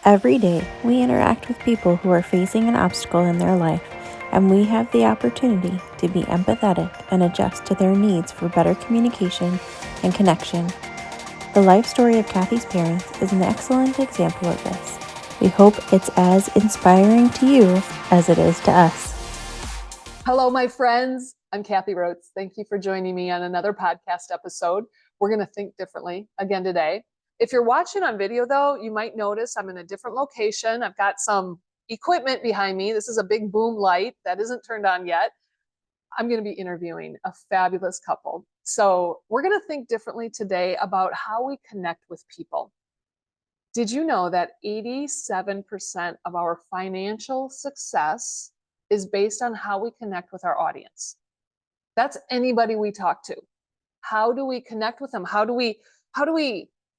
Every day, we interact with people who are facing an obstacle in their life, and we have the opportunity to be empathetic and adjust to their needs for better communication and connection. The life story of Kathy's parents is an excellent example of this. We hope it's as inspiring to you as it is to us. Hello, my friends. I'm Kathy Rhodes. Thank you for joining me on another podcast episode. We're going to think differently again today. If you're watching on video, though, you might notice I'm in a different location. I've got some equipment behind me. This is a big boom light that isn't turned on yet. I'm going to be interviewing a fabulous couple. So we're going to think differently today about how we connect with people. Did you know that 87% of our financial success is based on how we connect with our audience? That's anybody we talk to. How do we connect with them? How do we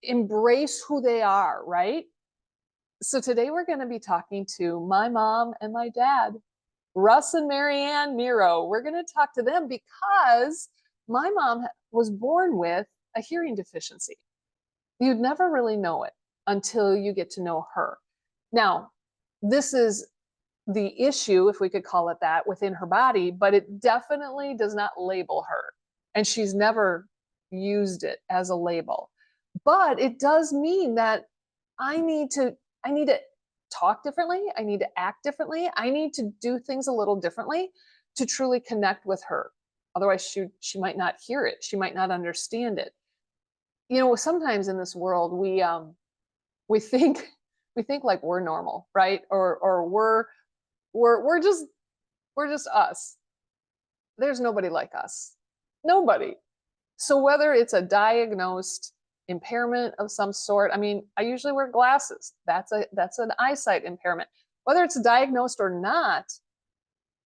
embrace who they are, right? So today we're going to be talking to my mom and my dad, Russ and Marianne Nero. We're going to talk to them because my mom was born with a hearing deficiency. You'd never really know it until you get to know her. Now, this is the issue, if we could call it that, within her body, but it definitely does not label her. And she's never used it as a label. But it does mean that I need to talk differently. I need to act differently. I need to do things a little differently to truly connect with her. Otherwise, she might not hear it. She might not understand it. You know, sometimes in this world, we think like we're normal, right? Or we're just us. There's nobody like us. Nobody. So whether it's a diagnosed impairment of some sort, I mean, I usually wear glasses. That's an eyesight impairment. Whether it's diagnosed or not,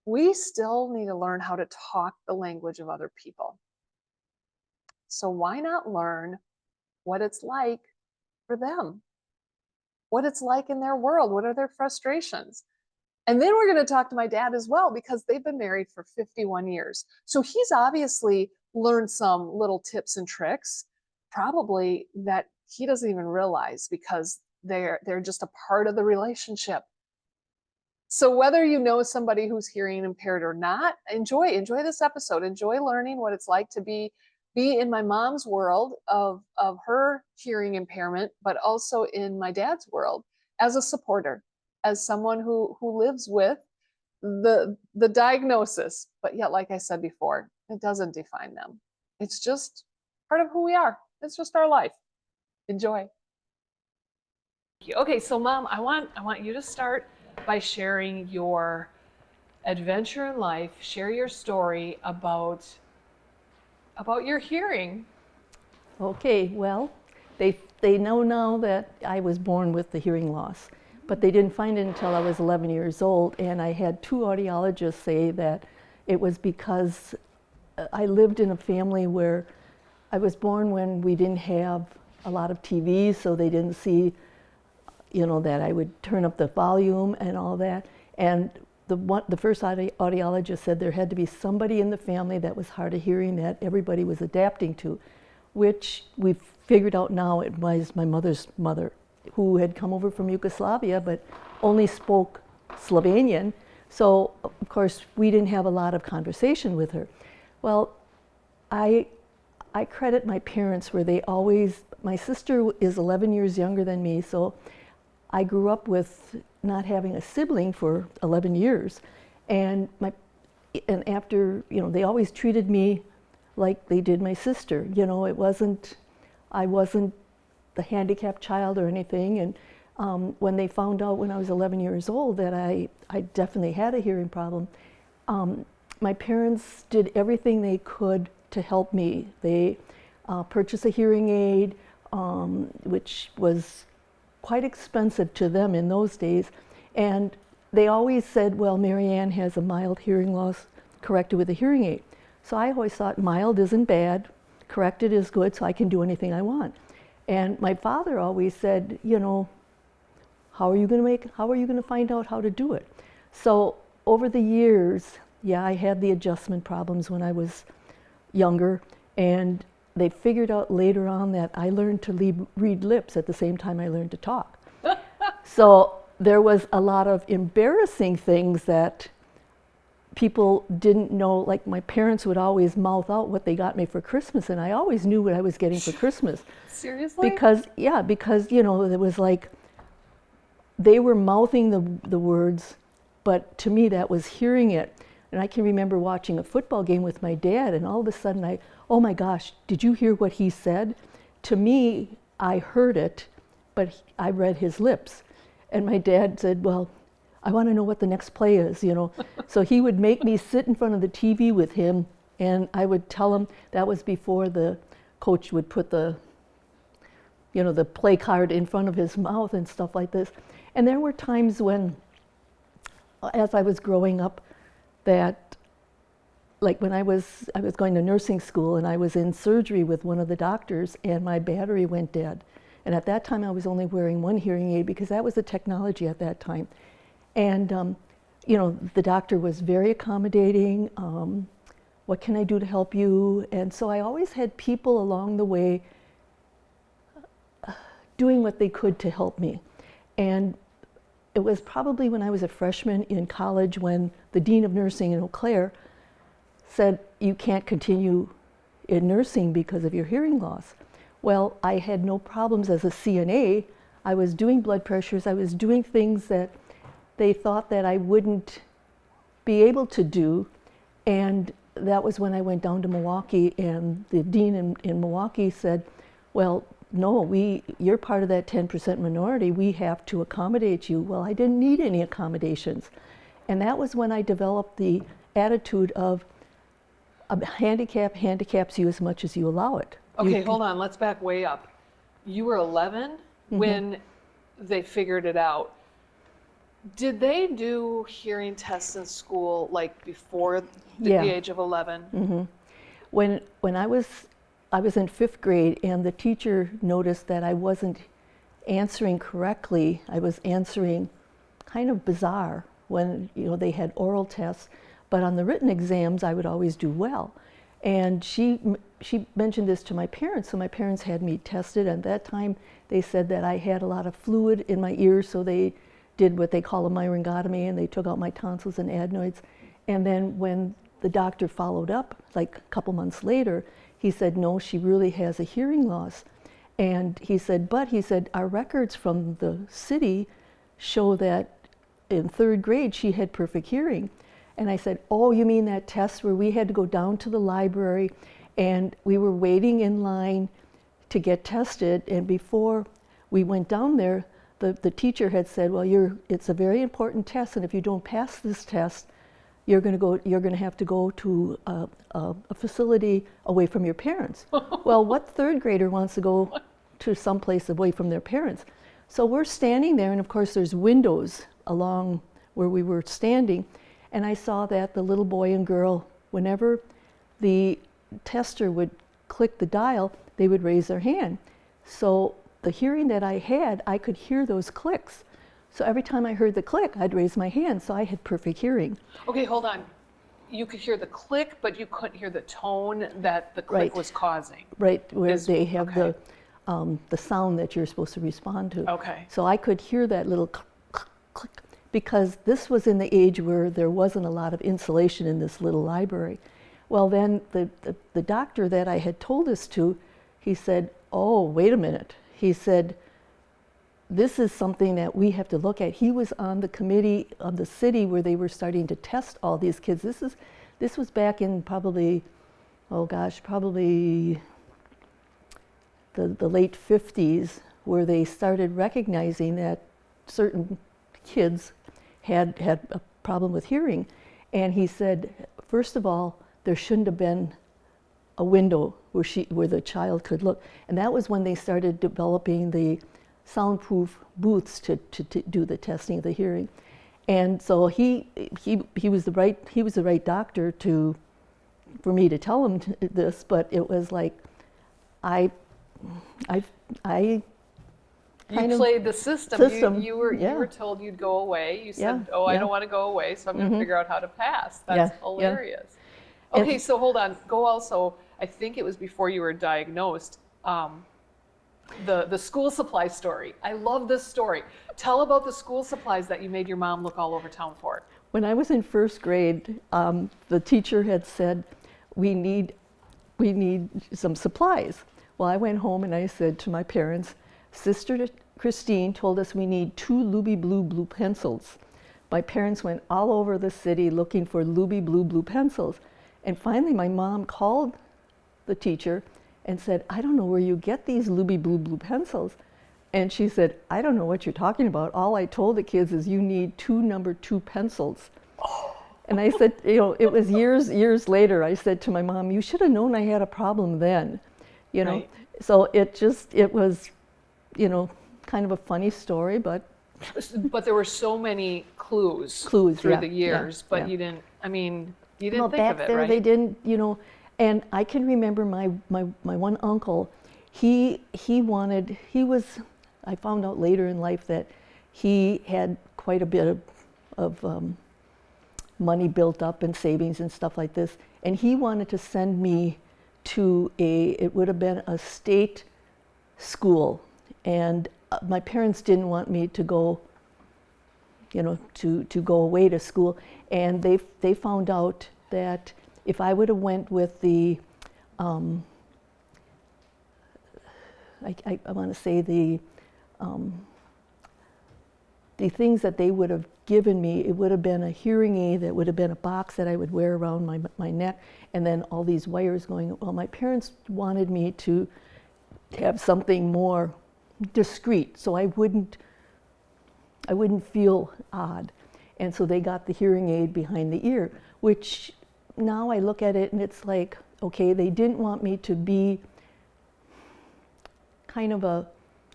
we still need to learn how to talk the language of other people. So why not learn what it's like for them? What it's like in their world? What are their frustrations? And then we're going to talk to my dad as well, because they've been married for 51 years. So he's obviously learned some little tips and tricks, probably that he doesn't even realize, because they're just a part of the relationship. So whether you know somebody who's hearing impaired or not, enjoy this episode. Enjoy learning what it's like to be in my mom's world of her hearing impairment, but also in my dad's world as a supporter, as someone who lives with the diagnosis, but yet, like I said before, it doesn't define them. It's just part of who we are. It's just our life. Enjoy. Okay, so Mom, I want you to start by sharing your adventure in life. Share your story about your hearing. Okay, well, they know now that I was born with the hearing loss, but they didn't find it until I was 11 years old, and I had two audiologists say that it was because I lived in a family where I was born when we didn't have a lot of TVs, so they didn't see, that I would turn up the volume and all that. And the first audiologist said there had to be somebody in the family that was hard of hearing that everybody was adapting to, which we've figured out now it was my mother's mother, who had come over from Yugoslavia but only spoke Slovenian. So, of course, we didn't have a lot of conversation with her. Well, I credit my parents where they always, my sister is 11 years younger than me, so I grew up with not having a sibling for 11 years. And after, they always treated me like they did my sister. I wasn't the handicapped child or anything. And when they found out when I was 11 years old that I definitely had a hearing problem, my parents did everything they could to help me. They purchased a hearing aid, which was quite expensive to them in those days. And they always said, well, Marianne has a mild hearing loss, corrected with a hearing aid. So I always thought mild isn't bad, corrected is good, so I can do anything I want. And my father always said, how are you going to find out how to do it? So over the years, I had the adjustment problems when I was younger, and they figured out later on that I learned to read lips at the same time I learned to talk. So there was a lot of embarrassing things that people didn't know, like my parents would always mouth out what they got me for Christmas, and I always knew what I was getting for Christmas. Seriously? Because you know, it was like they were mouthing the words, but to me that was hearing it. And I can remember watching a football game with my dad, and all of a sudden oh my gosh, did you hear what he said? To me, I heard it, but I read his lips. And my dad said, well, I want to know what the next play is, you know. So he would make me sit in front of the TV with him, and I would tell him. That was before the coach would put the play card in front of his mouth and stuff like this. And there were times when, as I was growing up, that, like when I was going to nursing school and I was in surgery with one of the doctors and my battery went dead. And at that time I was only wearing one hearing aid because that was the technology at that time. And you know, the doctor was very accommodating. What can I do to help you? And so I always had people along the way doing what they could to help me. And it was probably when I was a freshman in college when the dean of nursing in Eau Claire said, you can't continue in nursing because of your hearing loss. Well, I had no problems as a CNA. I was doing blood pressures. I was doing things that they thought that I wouldn't be able to do. And that was when I went down to Milwaukee, and the dean in Milwaukee said, well, no, you're part of that 10% minority. We have to accommodate you. Well, I didn't need any accommodations. And that was when I developed the attitude of a handicap handicaps you as much as you allow it. Okay, hold on. Let's back way up. You were 11 when they figured it out. Did they do hearing tests in school like before the age of 11? When I was in 5th grade, and the teacher noticed that I wasn't answering correctly. I was answering kind of bizarre when, you know, they had oral tests, but on the written exams I would always do well. And she mentioned this to my parents, so my parents had me tested. At that time they said that I had a lot of fluid in my ears, so they did what they call a myringotomy, and they took out my tonsils and adenoids. And then when the doctor followed up, like a couple months later, he said, no, she really has a hearing loss. And he said, our records from the city show that in 3rd grade she had perfect hearing. And I said, oh, you mean that test where we had to go down to the library and we were waiting in line to get tested, and before we went down there, the teacher had said, well, it's a very important test, and if you don't pass this test, you're going to have to go to a facility away from your parents. Well, what 3rd grader wants to go to someplace away from their parents? So we're standing there, and of course there's windows along where we were standing, and I saw that the little boy and girl, whenever the tester would click the dial, they would raise their hand. So the hearing that I had, I could hear those clicks. So every time I heard the click, I'd raise my hand, so I had perfect hearing. Okay, hold on. You could hear the click, but you couldn't hear the tone that the click was causing. Right, where they have the sound that you're supposed to respond to. Okay. So I could hear that little click, click, click, because this was in the age where there wasn't a lot of insulation in this little library. Well, then the doctor that I had told this to, he said, oh, wait a minute. He said, this is something that we have to look at. He was on the committee of the city where they were starting to test all these kids. This was back in probably the late 50s, where they started recognizing that certain kids had a problem with hearing. And he said, first of all, there shouldn't have been a window where the child could look. And that was when they started developing the soundproof booths to do the testing of the hearing. And so he was the right doctor for me to tell him this, but it was like I You played the system. You were told you'd go away. You said, I don't want to go away, so I'm going to figure out how to pass. That's hilarious. Okay, so hold on. Go also, I think it was before you were diagnosed. the school supply story. I love this story. Tell about the school supplies that you made your mom look all over town for. When I was in first grade, the teacher had said, we need some supplies. Well, I went home and I said to my parents, Sister Christine told us we need 2 Luby blue pencils. My parents went all over the city looking for Luby blue pencils. And finally my mom called the teacher and said, I don't know where you get these Luby blue pencils. And she said, I don't know what you're talking about. All I told the kids is you need 2 number 2 pencils. And I said, it was years later, I said to my mom, you should have known I had a problem then, Right. So it was, kind of a funny story, but. But there were so many clues Through the years, but you didn't think back of it, there right? they didn't, and I can remember my one uncle, I found out later in life that he had quite a bit of money built up in savings and stuff like this, and he wanted to send me to it would have been a state school, and my parents didn't want me to go, to go away to school, and they found out that if I would have went with the, I want to say the things that they would have given me, it would have been a hearing aid that would have been a box that I would wear around my neck, and then all these wires going. Well, my parents wanted me to have something more discreet, so I wouldn't feel odd, and so they got the hearing aid behind the ear, which now I look at it and it's like, okay, they didn't want me to be kind of a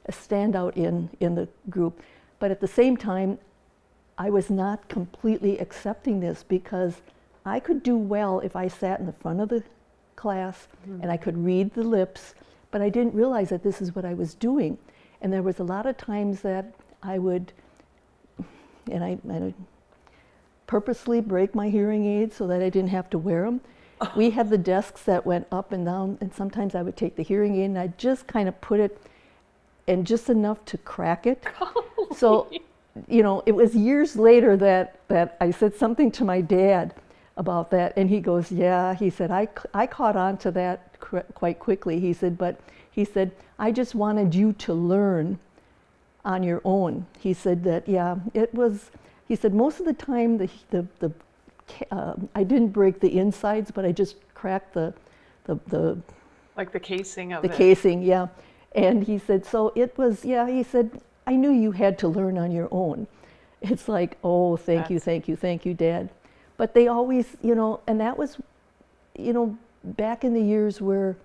standout in the group. But at the same time, I was not completely accepting this because I could do well if I sat in the front of the class and I could read the lips, but I didn't realize that this is what I was doing. And there was a lot of times that I would, and I purposely break my hearing aids so that I didn't have to wear them. We had the desks that went up and down, and sometimes I would take the hearing aid and I'd just kind of put it in just enough to crack it. So, it was years later that I said something to my dad about that, and he goes, yeah, he said, I caught on to that quite quickly. He said, but he said, I just wanted you to learn on your own. He said that, he said most of the time I didn't break the insides, but I just cracked the like the casing of the casing, yeah. And he said, so it was, he said, I knew you had to learn on your own. It's like, oh, thank you, Dad. But they always, and that was, back in the years where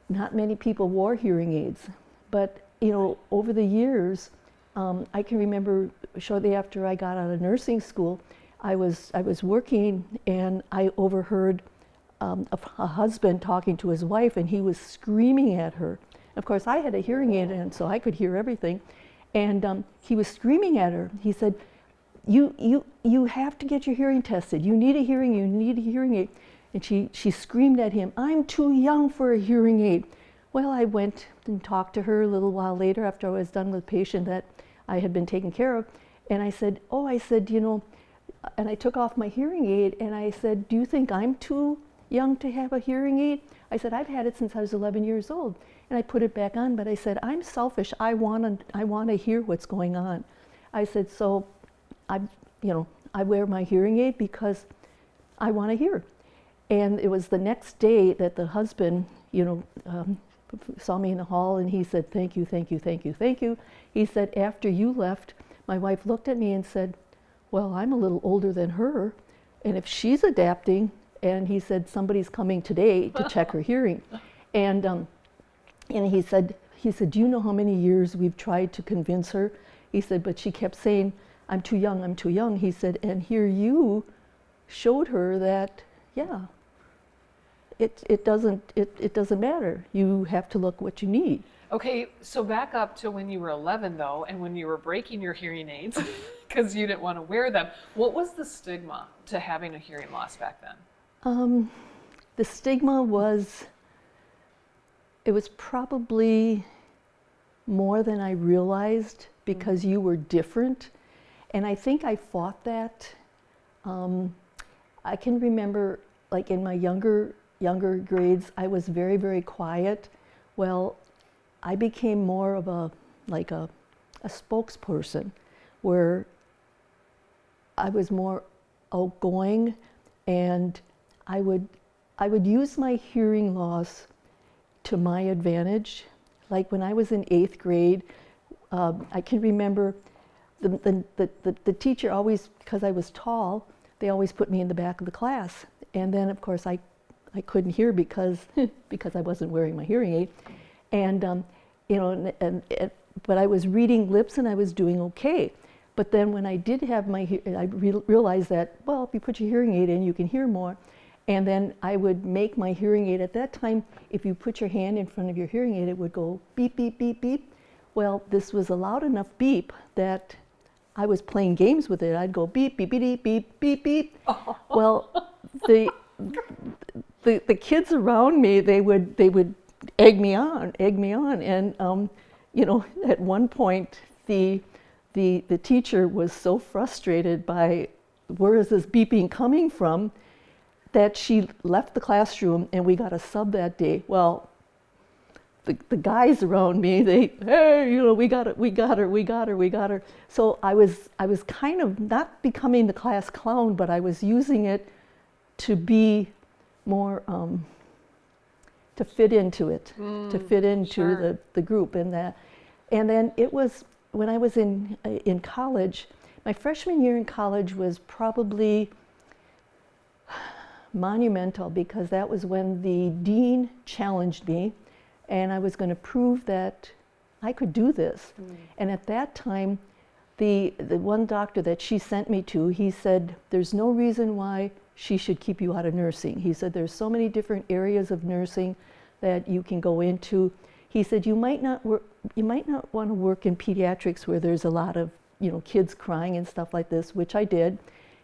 not many people wore hearing aids. But, over the years, I can remember shortly after I got out of nursing school, I was working and I overheard a husband talking to his wife, and he was screaming at her. Of course, I had a hearing aid in, so I could hear everything. And he was screaming at her. He said, you have to get your hearing tested. You need a hearing aid. And she screamed at him, I'm too young for a hearing aid. Well, I went and talked to her a little while later after I was done with a patient that I had been taking care of. And I said, and I took off my hearing aid and I said, do you think I'm too young to have a hearing aid? I said, I've had it since I was 11 years old. And I put it back on, but I said, I'm selfish. I want to hear what's going on. I said, so I wear my hearing aid because I want to hear. And it was the next day that the husband, saw me in the hall and he said, thank you. He said, after you left, my wife looked at me and said, well, I'm a little older than her, and if she's adapting, and he said, somebody's coming today to check her hearing. And he said, do you know how many years we've tried to convince her? He said, but she kept saying, I'm too young. He said, and here you showed her that, it doesn't matter. You have to look what you need. Okay, so back up to when you were 11 though, and when you were breaking your hearing aids because you didn't want to wear them. What was the stigma to having a hearing loss back then? The stigma was, it was probably more than I realized because you were different. And I think I fought that. I can remember, like in my younger grades, I was very, very quiet. Well, I became more of a spokesperson, where I was more outgoing, and I would use my hearing loss to my advantage. Like when I was in 8th grade, I can remember the teacher always, because I was tall, they always put me in the back of the class. And then of course I couldn't hear because I wasn't wearing my hearing aid. And but I was reading lips and I was doing okay. But then when I did have I realized that, well, if you put your hearing aid in, you can hear more. And then I would make my hearing aid. At that time, if you put your hand in front of your hearing aid, it would go beep, beep, beep, beep. Well, this was a loud enough beep that I was playing games with it. I'd go beep, beep, beep, beep, beep, beep. Oh. Well, the kids around me, they would egg me on. And at one point, the teacher was so frustrated by where is this beeping coming from, that she left the classroom, and we got a sub that day. Well, the guys around me, hey, we got her. So I was kind of not becoming the class clown, but I was using it to be more, to fit into it, to fit into sure. the group. And then it was, when I was in college, my freshman year in college was probably monumental, because that was when the dean challenged me, and I was going to prove that I could do this. And at that time, the one doctor that she sent me to, he said, there's no reason why she should keep you out of nursing. He said, there's so many different areas of nursing that you can go into. He said, you might not want to work in pediatrics where there's a lot of kids crying and stuff like this, which I did.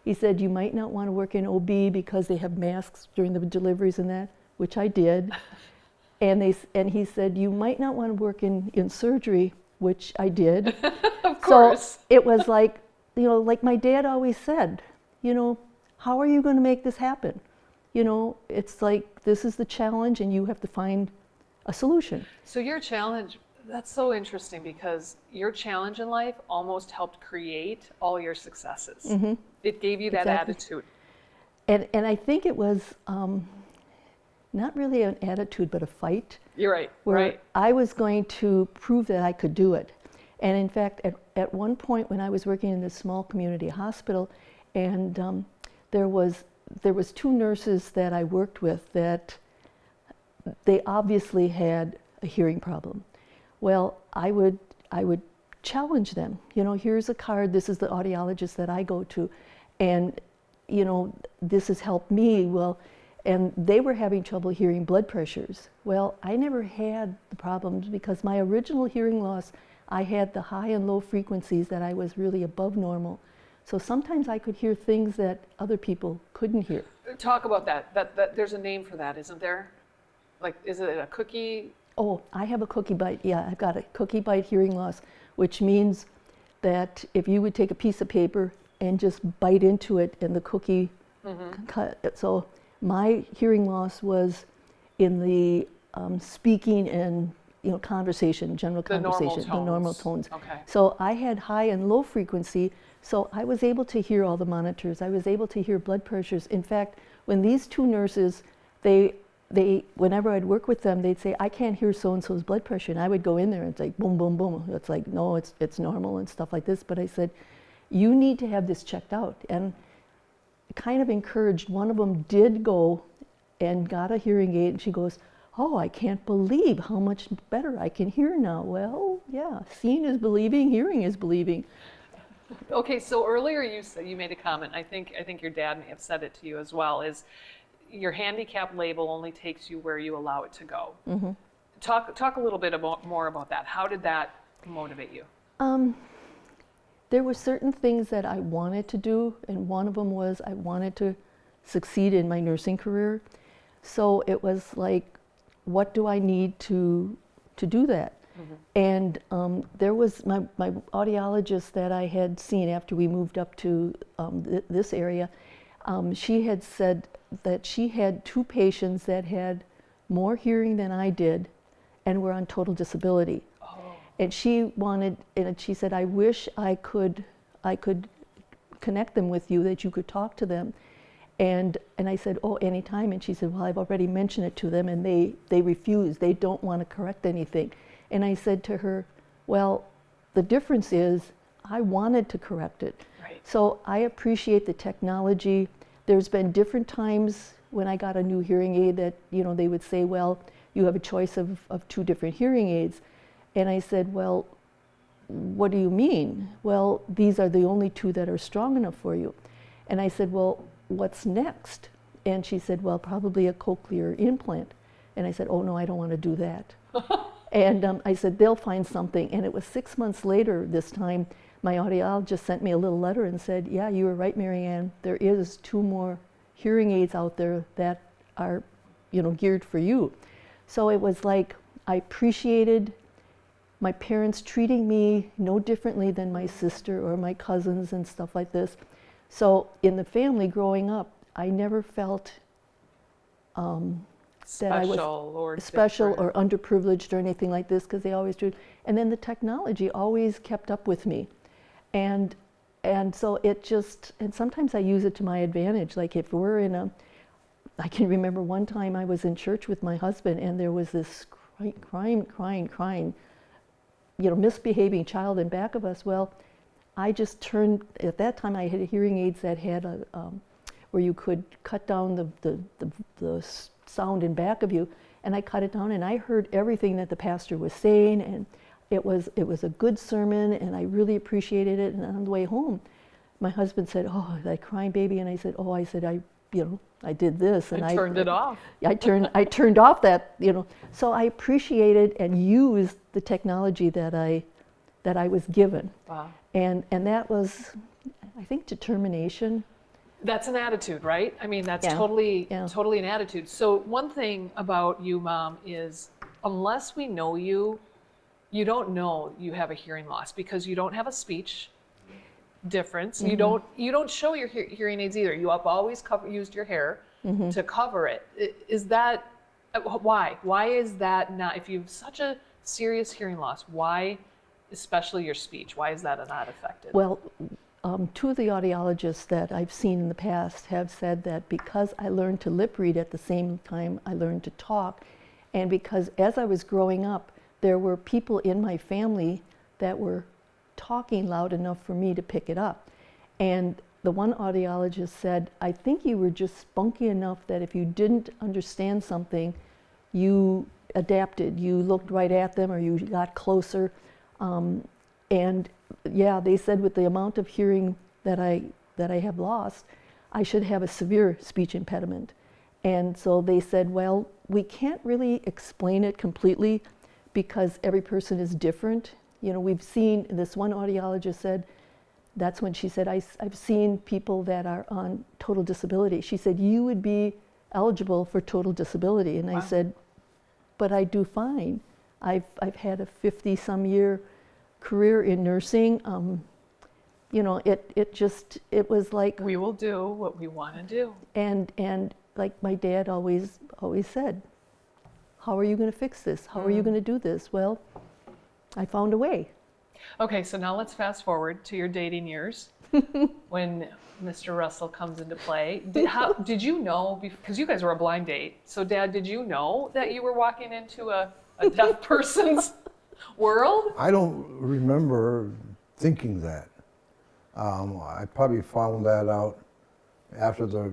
He said, you might not want to work in OB because they have masks during the deliveries and that, which I did. And he said, you might not want to work in surgery, which I did. Of course. So it was like, like my dad always said, how are you going to make this happen? It's like, this is the challenge and you have to find a solution. So your challenge, that's so interesting, because your challenge in life almost helped create all your successes. Mm-hmm. It gave you that attitude. And I think it was not really an attitude, but a fight. You're right, where right. I was going to prove that I could do it. And in fact, at one point when I was working in this small community hospital, and there was 2 nurses that I worked with that they obviously had a hearing problem. Well, I would challenge them. Here's a card. This is the audiologist that I go to, and this has helped me. Well, and they were having trouble hearing blood pressures. Well, I never had the problems because my original hearing loss, I had the high and low frequencies that I was really above normal. So sometimes I could hear things that other people couldn't hear. Talk about that. That there's a name for that, isn't there? Like, is it a cookie? Oh, I have a cookie bite. Yeah, I've got a cookie bite hearing loss, which means that if you would take a piece of paper and just bite into it and the cookie cut. So my hearing loss was in the speaking and conversation, general conversation, the normal tones. Okay. So I had high and low frequency, so I was able to hear all the monitors. I was able to hear blood pressures. In fact, when these 2 nurses, they whenever I'd work with them, they'd say, I can't hear so-and-so's blood pressure. And I would go in there and it's like, boom, boom, boom. It's like, no, it's normal and stuff like this. But I said, you need to have this checked out. And kind of encouraged, one of them did go and got a hearing aid, and she goes, oh, I can't believe how much better I can hear now. Well, yeah, seeing is believing, hearing is believing. Okay, so earlier you made a comment, I think your dad may have said it to you as well, is your handicap label only takes you where you allow it to go. Mm-hmm. Talk a little bit more about that. How did that motivate you? There were certain things that I wanted to do, and one of them was I wanted to succeed in my nursing career. So it was like, what do I need to do that? And there was my audiologist that I had seen after we moved up to this area. She had said that she had 2 patients that had more hearing than I did and were on total disability. And she said, I wish I could connect them with you, that you could talk to them. And I said, oh, anytime. And she said, well, I've already mentioned it to them, and they refuse. They don't want to correct anything. And I said to her, well, the difference is I wanted to correct it. Right. So I appreciate the technology. There's been different times when I got a new hearing aid that, they would say, well, you have a choice of 2 different hearing aids. And I said, well, what do you mean? Well, these are the only 2 that are strong enough for you. And I said, well, what's next? And she said, well, probably a cochlear implant. And I said, oh, no, I don't want to do that. And I said, they'll find something. And it was 6 months later this time, my audiologist sent me a little letter and said, yeah, you were right, Marianne. There is 2 more hearing aids out there that are, geared for you. So it was like I appreciated my parents treating me no differently than my sister or my cousins and stuff like this. So in the family growing up, I never felt that I was special or underprivileged or anything like this, because they always do. And then the technology always kept up with me. And so it just, and sometimes I use it to my advantage. Like if we're I can remember one time I was in church with my husband, and there was this crying, misbehaving child in back of us. Well, I just turned, at that time I had hearing aids that had where you could cut down the sound in back of you, and I cut it down, and I heard everything that the pastor was saying, and it was a good sermon, and I really appreciated it. And on the way home, my husband said, oh, that crying baby. And I said, I did this, and I turned it off. I turned off that, So I appreciated and used the technology that I was given. Wow. And that was, I think, determination. That's an attitude, right? I mean, that's Yeah. totally Yeah. an attitude. So one thing about you, Mom, is unless we know you, you don't know you have a hearing loss, because you don't have a speech difference. Mm-hmm. You don't show your hearing aids either. You have always used your hair Mm-hmm. to cover it. Is that why? Why is that not? If you have such a serious hearing loss, why, especially your speech, why is that not affected? Well, 2 of the audiologists that I've seen in the past have said that because I learned to lip read at the same time I learned to talk, and because as I was growing up, there were people in my family that were talking loud enough for me to pick it up. And the one audiologist said, I think you were just spunky enough that if you didn't understand something, you adapted. You looked right at them, or you got closer. And yeah, they said with the amount of hearing that I have lost, I should have a severe speech impediment. And so they said, well, we can't really explain it completely because every person is different. We've seen, this one audiologist said, that's when she said, I've seen people that are on total disability. She said, you would be eligible for total disability. And Wow. I said, but I do fine. I've had a 50-some year career in nursing. It was like, We will do what we want to do. and like my dad always said, how are you going to fix this? How are you going to do this? Well, I found a way. Okay, so now let's fast forward to your dating years when Mr. Russell comes into play. Did you know, because you guys were a blind date, so Dad, did you know that you were walking into a deaf person's world? I don't remember thinking that. I probably found that out after the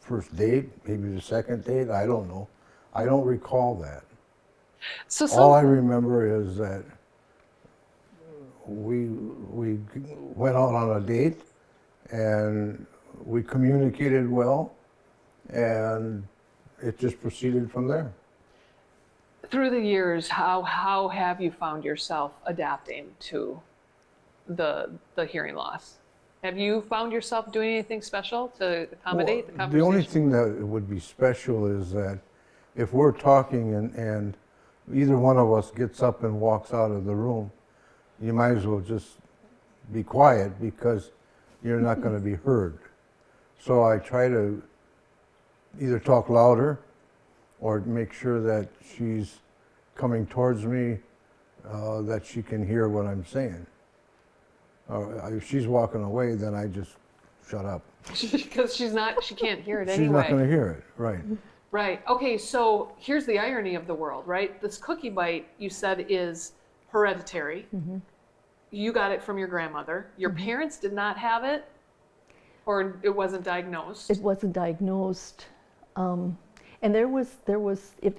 first date, maybe the second date, I don't know. I don't recall that. So All I remember is that we went out on a date and we communicated well, and it just proceeded from there. through the years, how have you found yourself adapting to the hearing loss? Have you found yourself doing anything special to accommodate the conversation? The only thing that would be special is that if we're talking and either one of us gets up and walks out of the room, you might as well just be quiet because you're not going to be heard. So I try to either talk louder or make sure that she's coming towards me, that she can hear what I'm saying. If she's walking away, then I just shut up. Because she can't hear it She's anyway. not going to hear it, right. Right. Okay, so here's the irony of the world, right? This cookie bite, you said, is hereditary. Mm-hmm. You got it from your grandmother. Your parents did not have it, or it wasn't diagnosed? It wasn't diagnosed. And there was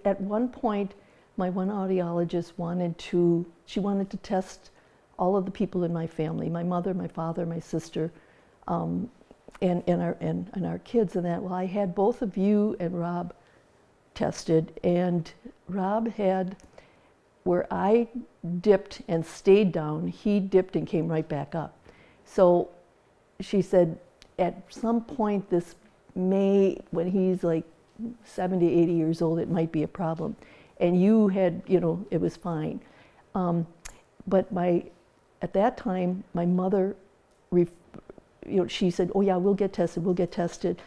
at one point, my one audiologist wanted to test all of the people in my family, my mother, my father, my sister, and our kids and that. Well, I had both of you and Rob tested, and Rob had, where I dipped and stayed down, he dipped and came right back up. So she said, at some point this may, when he's like 70, 80 years old, it might be a problem. And you had, it was fine. But at that time, my mother, she said, oh yeah, we'll get tested.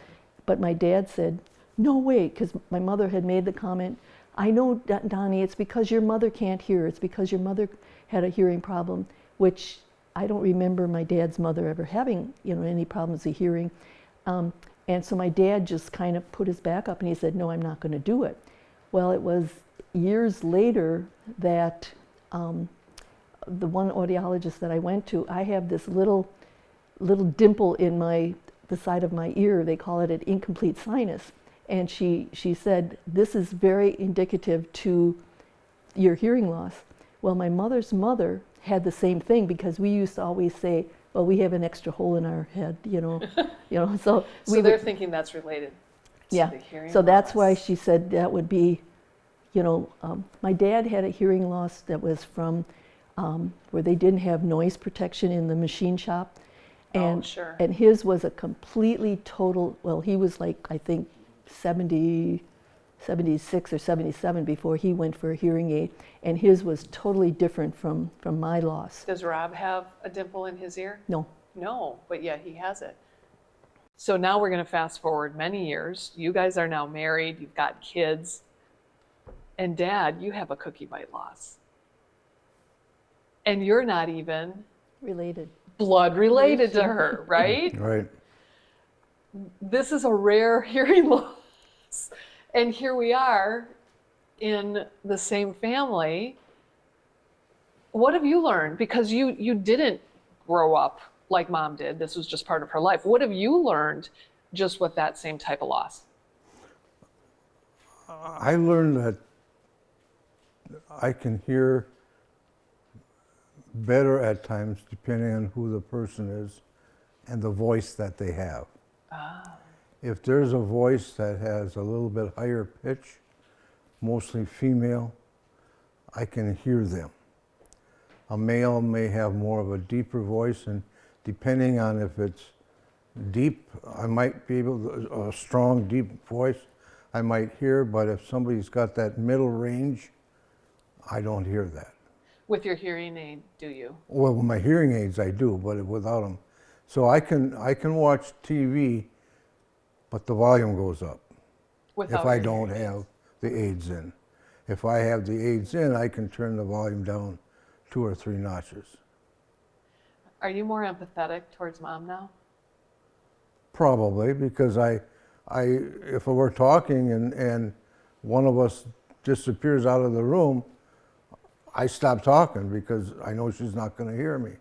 But my dad said, no way, because my mother had made the comment, I know, Donnie, it's because your mother can't hear. It's because your mother had a hearing problem, which I don't remember my dad's mother ever having, any problems with hearing. And so my dad just kind of put his back up and he said, no, I'm not going to do it. Well, it was years later that the one audiologist that I went to, I have this little dimple in the side of my ear. They call it an incomplete sinus. And she said, this is very indicative to your hearing loss. Well, my mother's mother had the same thing, because we used to always say, well, we have an extra hole in our head, So they're thinking that's related to yeah. the hearing So that's loss. why she said that would be, my dad had a hearing loss that was from where they didn't have noise protection in the machine shop. And, sure. And his was a completely total, well, he was like, I think, 76 or 77 before he went for a hearing aid, and his was totally different from my loss. Does Rob have a dimple in his ear? No. No, but yet he has it. So now we're going to fast forward many years. You guys are now married, you've got kids, and Dad, you have a cookie bite loss. And you're not even Related. blood related to her, right? Right. This is a rare hearing loss. And here we are in the same family. What have you learned? Because you didn't grow up like Mom did. This was just part of her life. What have you learned just with that same type of loss? I learned that I can hear better at times depending on who the person is and the voice that they have. If there's a voice that has a little bit higher pitch, mostly female, I can hear them. A male may have more of a deeper voice, and depending on if it's deep, I might be able to, a strong, deep voice, I might hear, but if somebody's got that middle range, I don't hear that. With your hearing aid, do you? Well, with my hearing aids I do, but without them. So I can watch TV, but the volume goes up Without if I your don't hearing have aids? the aids in. If I have the aids in, I can turn the volume down 2 or 3 notches. Are you more empathetic towards Mom now? Probably, because if we're talking and one of us disappears out of the room, I stop talking because I know she's not going to hear me.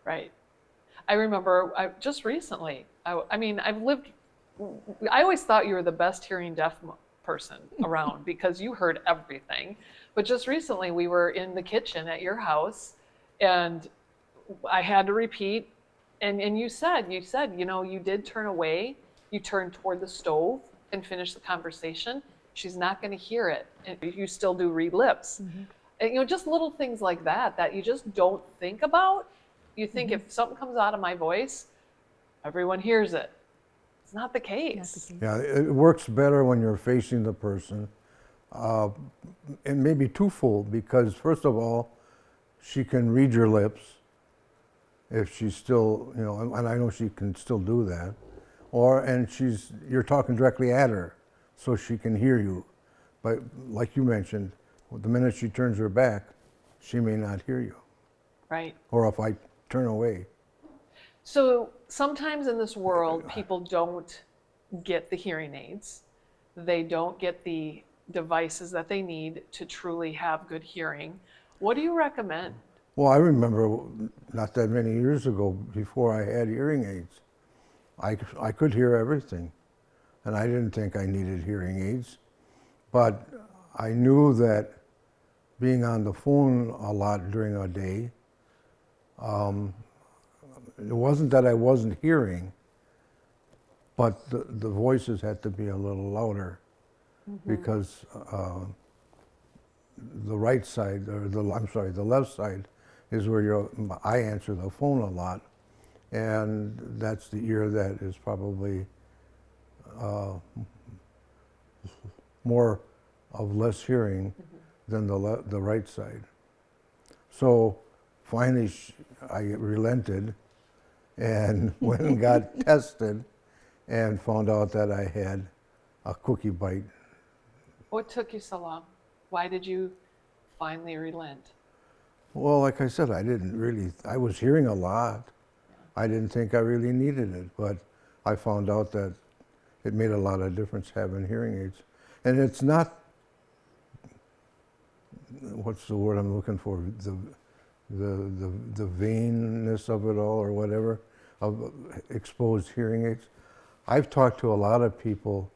Right. I remember just recently, I always thought you were the best hearing deaf person around because you heard everything. But just recently we were in the kitchen at your house and I had to repeat, and you said, you did turn away, you turned toward the stove and finished the conversation. She's not going to hear it. And you still do read lips. Mm-hmm. And, just little things like that you just don't think about. You think if something comes out of my voice, everyone hears it. It's not the case. Yeah, it works better when you're facing the person, It may be twofold because, first of all, she can read your lips if she's still, and I know she can still do that. And you're talking directly at her, so she can hear you. But like you mentioned, the minute she turns her back, she may not hear you. Right. Or if I turn away. So sometimes in this world, people don't get the hearing aids. They don't get the devices that they need to truly have good hearing. What do you recommend? Well, I remember not that many years ago, before I had hearing aids, I could hear everything, and I didn't think I needed hearing aids. But I knew that being on the phone a lot during a day, it wasn't that I wasn't hearing, but the voices had to be a little louder, because the right side, or the left side, is where I answer the phone a lot, and that's the ear that is probably more of less hearing than the right side. So finally, I relented and went and got tested and found out that I had a cookie bite. What took you so long? Why did you finally relent? Well, like I said, I was hearing a lot. I didn't think I really needed it, but I found out that it made a lot of difference having hearing aids. And it's not, what's the word I'm looking for, the vainness of it all, or whatever, of exposed hearing aids. I've talked to a lot of people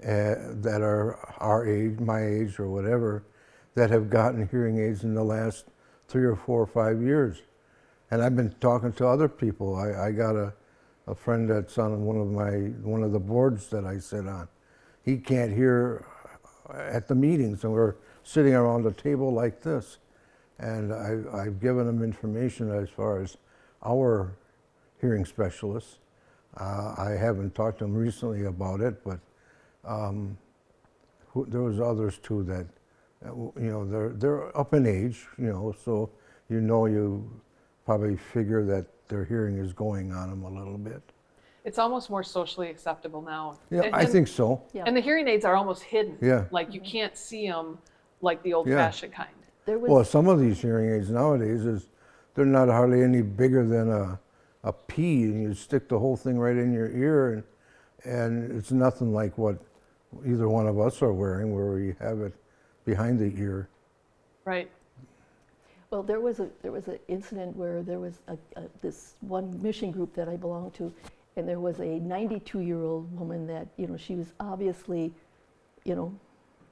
that are our age, my age, or whatever, that have gotten hearing aids in the last 3 or 4 or 5 years. And I've been talking to other people. I got a friend that's on one of the boards that I sit on. He can't hear at the meetings, and we're sitting around a table like this. And I've given him information as far as our hearing specialists. I haven't talked to him recently about it, but there was others too that, they're up in age, so you probably figure that their hearing is going on them a little bit. It's almost more socially acceptable now. Yeah, I think so. Yeah. And the hearing aids are almost hidden. Yeah. Like you can't see them like the old-fashioned kind. There was Well, some of these hearing aids nowadays they're not hardly any bigger than a pea, and you stick the whole thing right in your ear, and it's nothing like what either one of us are wearing, where we have it behind the ear. Right. Well, there was an incident where there was this one mission group that I belonged to, and there was a 92-year-old woman that, she was obviously,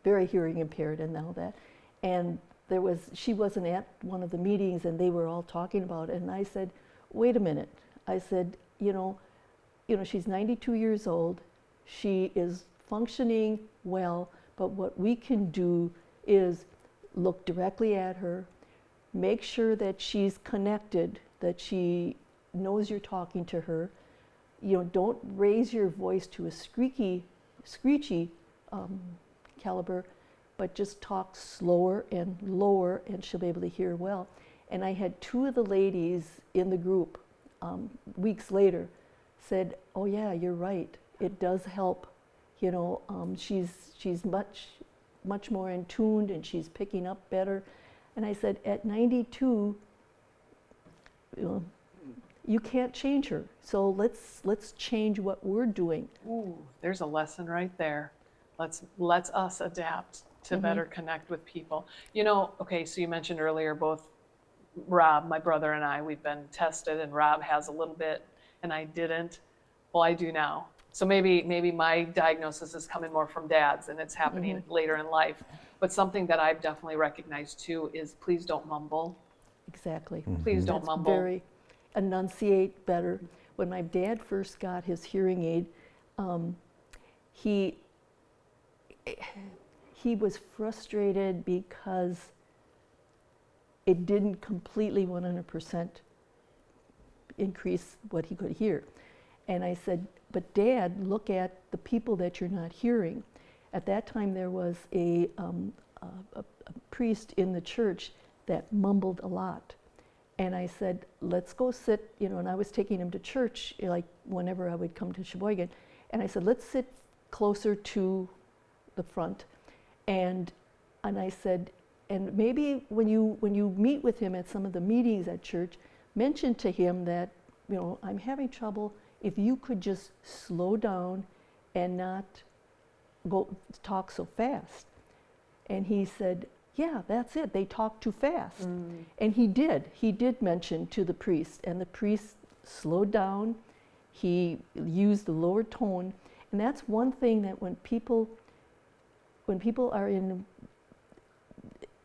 very hearing impaired and all that. And she wasn't at one of the meetings, and they were all talking about it. And I said, wait a minute. I said, she's 92 years old. She is functioning well, but what we can do is look directly at her, make sure that she's connected, that she knows you're talking to her. Don't raise your voice to a screechy caliber, but just talk slower and lower, and she'll be able to hear well. And I had 2 of the ladies in the group weeks later said, oh yeah, you're right, it does help. She's much more in tuned, and she's picking up better. And I said, at 92, you can't change her. So let's change what we're doing. Ooh, there's a lesson right there. Let's us adapt to better connect with people. Okay, so you mentioned earlier both Rob, my brother, and we've been tested, and Rob has a little bit and I didn't. Well, I do now. So maybe my diagnosis is coming more from Dad's, and it's happening later in life. But something that I've definitely recognized too is please don't mumble. Exactly. Please don't That's mumble. Very enunciate better. When my dad first got his hearing aid, he was frustrated because it didn't completely 100% increase what he could hear. And I said, but Dad, look at the people that you're not hearing. At that time, there was a priest in the church that mumbled a lot. And I said, let's go sit, and I was taking him to church, like whenever I would come to Sheboygan. And I said, let's sit closer to the front. And I said, and maybe when you meet with him at some of the meetings at church, mention to him that, I'm having trouble. If you could just slow down and not go talk so fast. And he said, yeah, that's it. They talk too fast. And he did mention to the priest, and the priest slowed down. He used the lower tone. And that's one thing that when people are in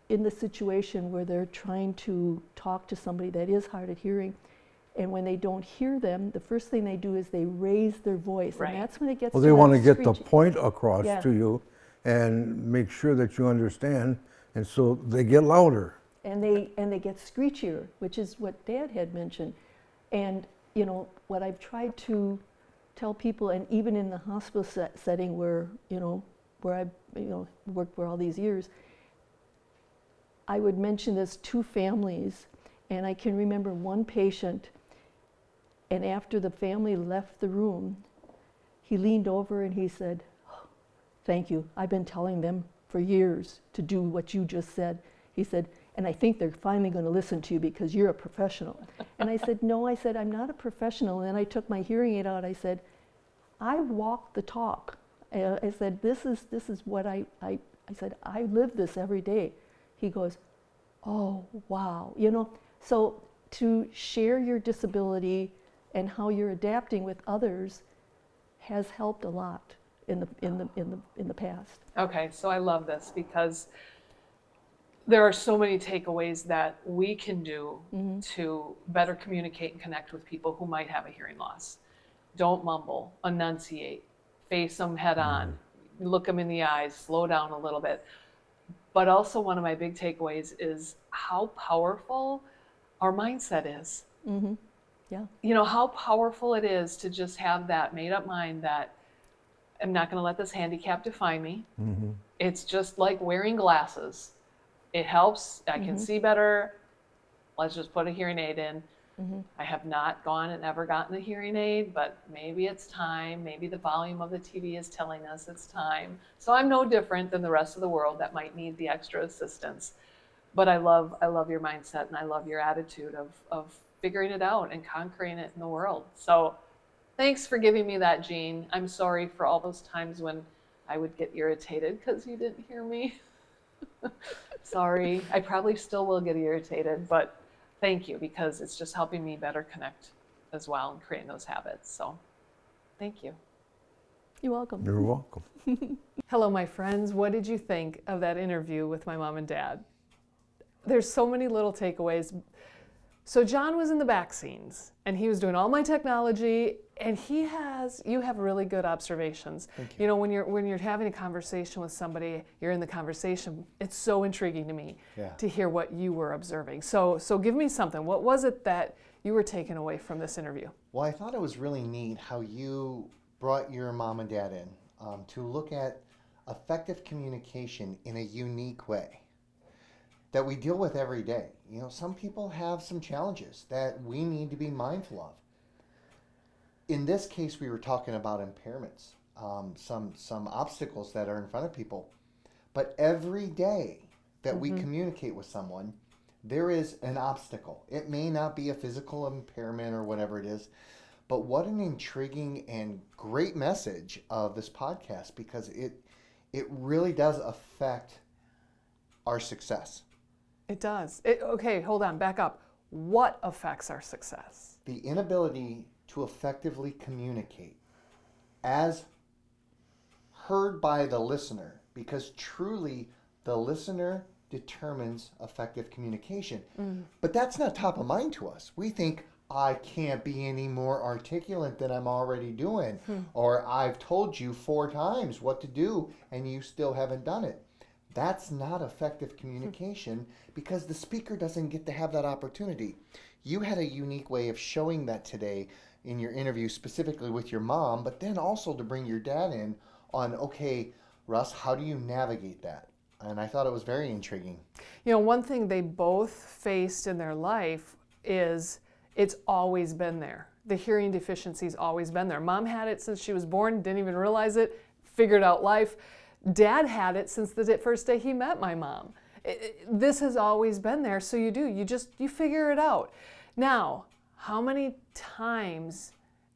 the situation where they're trying to talk to somebody that is hard of hearing, and when they don't hear them, the first thing they do is they raise their voice. Right. And that's when it gets Well, to they want to that get the screechy. point across Yeah. to you and make sure that you understand, and so they get louder. And they get screechier, which is what Dad had mentioned. And what I've tried to tell people, and even in the hospital setting where I worked for all these years, I would mention this to families, and I can remember one patient, and after the family left the room, he leaned over and he said, "Thank you. I've been telling them for years to do what you just said." He said, "And I think they're finally going to listen to you because you're a professional." And I said, "No," I said, "I'm not a professional." And then I took my hearing aid out. I said, "I walk the talk." I said, "This is what I said, "I live this every day." He goes, "Oh, wow." So to share your disability and how you're adapting with others has helped a lot in the past. Okay, so I love this because there are so many takeaways that we can do to better communicate and connect with people who might have a hearing loss. Don't mumble, enunciate, face them head on, look them in the eyes, slow down a little bit. But also one of my big takeaways is how powerful our mindset is. Yeah. How powerful it is to just have that made up mind that I'm not going to let this handicap define me. It's just like wearing glasses. It helps. I can see better. Let's just put a hearing aid in. I have not gone and ever gotten a hearing aid, but maybe it's time. Maybe the volume of the TV is telling us it's time. So I'm no different than the rest of the world that might need the extra assistance. But I love your mindset, and I love your attitude of figuring it out and conquering it in the world. So thanks for giving me that, Jean. I'm sorry for all those times when I would get irritated because you didn't hear me. Sorry. I probably still will get irritated, but thank you, because it's just helping me better connect as well and creating those habits. So thank you. You're welcome. You're welcome. Hello, my friends. What did you think of that interview with my mom and dad? There's so many little takeaways. So John was in the back scenes, and he was doing all my technology, and you have really good observations. Thank you. When you're having a conversation with somebody, you're in the conversation. It's so intriguing to me to hear what you were observing. So give me something. What was it that you were taking away from this interview? Well, I thought it was really neat how you brought your mom and dad in to look at effective communication in a unique way that we deal with every day. Some people have some challenges that we need to be mindful of. In this case, we were talking about impairments, some obstacles that are in front of people. But every day that we communicate with someone, there is an obstacle. It may not be a physical impairment or whatever it is, but what an intriguing and great message of this podcast, because it really does affect our success. It does. Okay, hold on, back up. What affects our success? The inability to effectively communicate as heard by the listener, because truly the listener determines effective communication. But that's not top of mind to us. We think, I can't be any more articulate than I'm already doing, or I've told you 4 times what to do and you still haven't done it. That's not effective communication because the speaker doesn't get to have that opportunity. You had a unique way of showing that today in your interview, specifically with your mom, but then also to bring your dad in on, okay, Russ, how do you navigate that? And I thought it was very intriguing. You know, one thing they both faced in their life is it's always been there. The hearing deficiency's always been there. Mom had it since she was born, didn't even realize it, figured out life. Dad had it since the first day he met my mom. This has always been there, so you figure it out. Now, how many times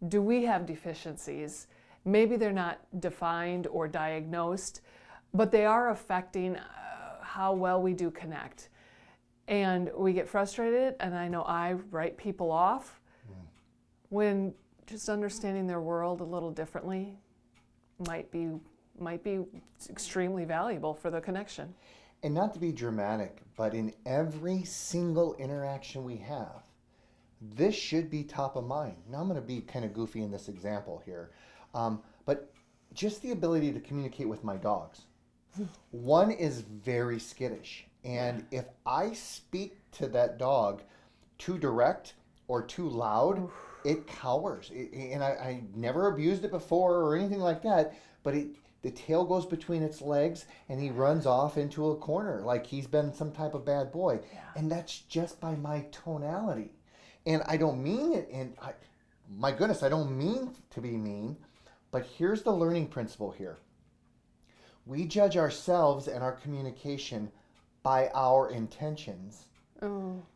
do we have deficiencies? Maybe they're not defined or diagnosed, but they are affecting how well we do connect. And we get frustrated, and I know I write people off when just understanding their world a little differently might be extremely valuable for the connection. And not to be dramatic, but in every single interaction we have, this should be top of mind. Now I'm going to be kind of goofy in this example here, but just the ability to communicate with my dogs. One is very skittish, and if I speak to that dog too direct or too loud, it cowers. And I never abused it before or anything like that, but the tail goes between its legs and he runs off into a corner like he's been some type of bad boy. Yeah. And that's just by my tonality. And I don't mean it, and my goodness, I don't mean to be mean, but here's the learning principle here. We judge ourselves and our communication by our intentions,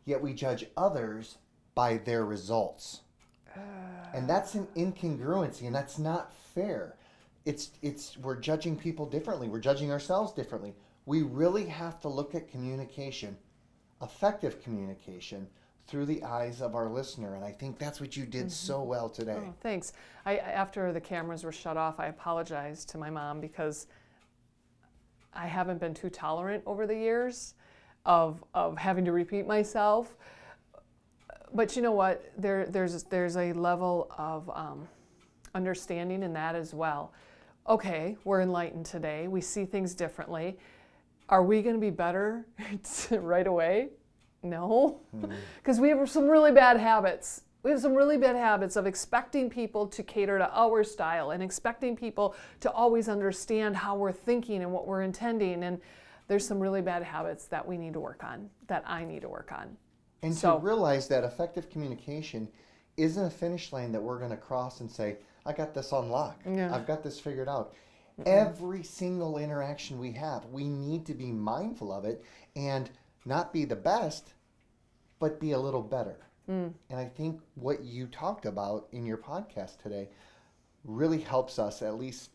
yet we judge others by their results. And that's an incongruency, and that's not fair. We're judging people differently. We're judging ourselves differently. We really have to look at communication, effective communication, through the eyes of our listener, and I think that's what you did so well today. Oh, thanks. After the cameras were shut off, I apologized to my mom because I haven't been too tolerant over the years of having to repeat myself. But you know what? There's a level of understanding in that as well. Okay, we're enlightened today. We see things differently. Are we going to be better right away? No, because we have some really bad habits. We have some really bad habits of expecting people to cater to our style and expecting people to always understand how we're thinking and what we're intending. And there's some really bad habits that we need to work on, that I need to work on. And to realize that effective communication isn't a finish line that we're going to cross and say, I got this on lock. Yeah. I've got this figured out. Every single interaction we have, we need to be mindful of it and not be the best, but be a little better. And I think what you talked about in your podcast today really helps us, at least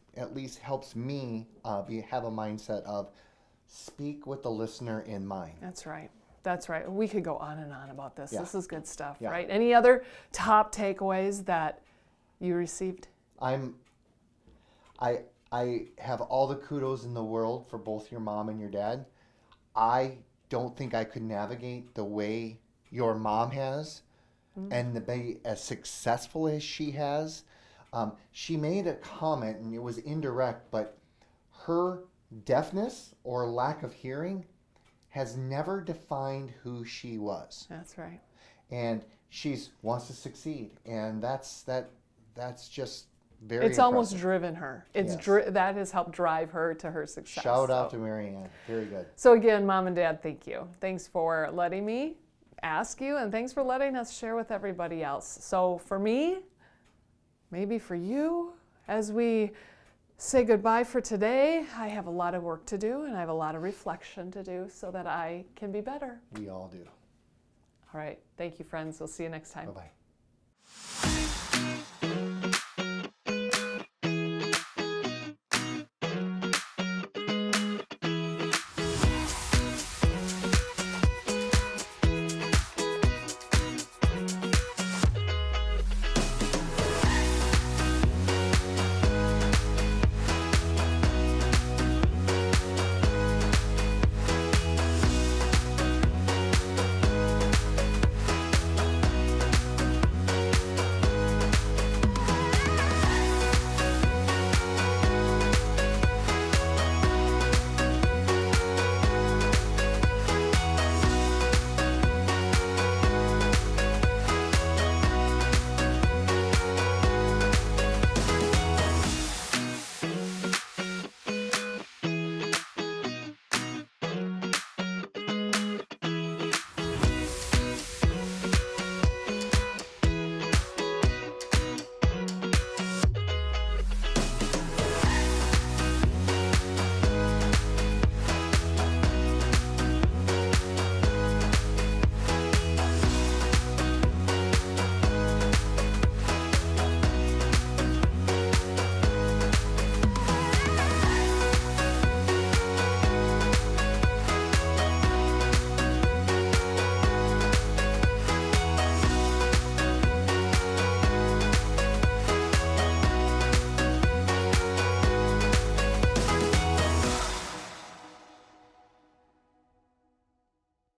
helps me have a mindset of speak with the listener in mind. That's right. That's right. We could go on and on about this. Yeah. This is good stuff, right? Any other top takeaways that you received? I have all the kudos in the world for both your mom and your dad. I don't think I could navigate the way your mom has and to be as successful as she has. She made a comment, and it was indirect, but her deafness or lack of hearing has never defined who she was. That's right. And she wants to succeed, and that's just very It's impressive. almost driven her. That has helped drive her to her success. Shout out to Marianne. Very good. So again, Mom and Dad, thank you. Thanks for letting me ask you, and thanks for letting us share with everybody else. So for me, maybe for you, as we say goodbye for today, I have a lot of work to do, and I have a lot of reflection to do so that I can be better. We all do. All right. Thank you, friends. We'll see you next time. Bye-bye.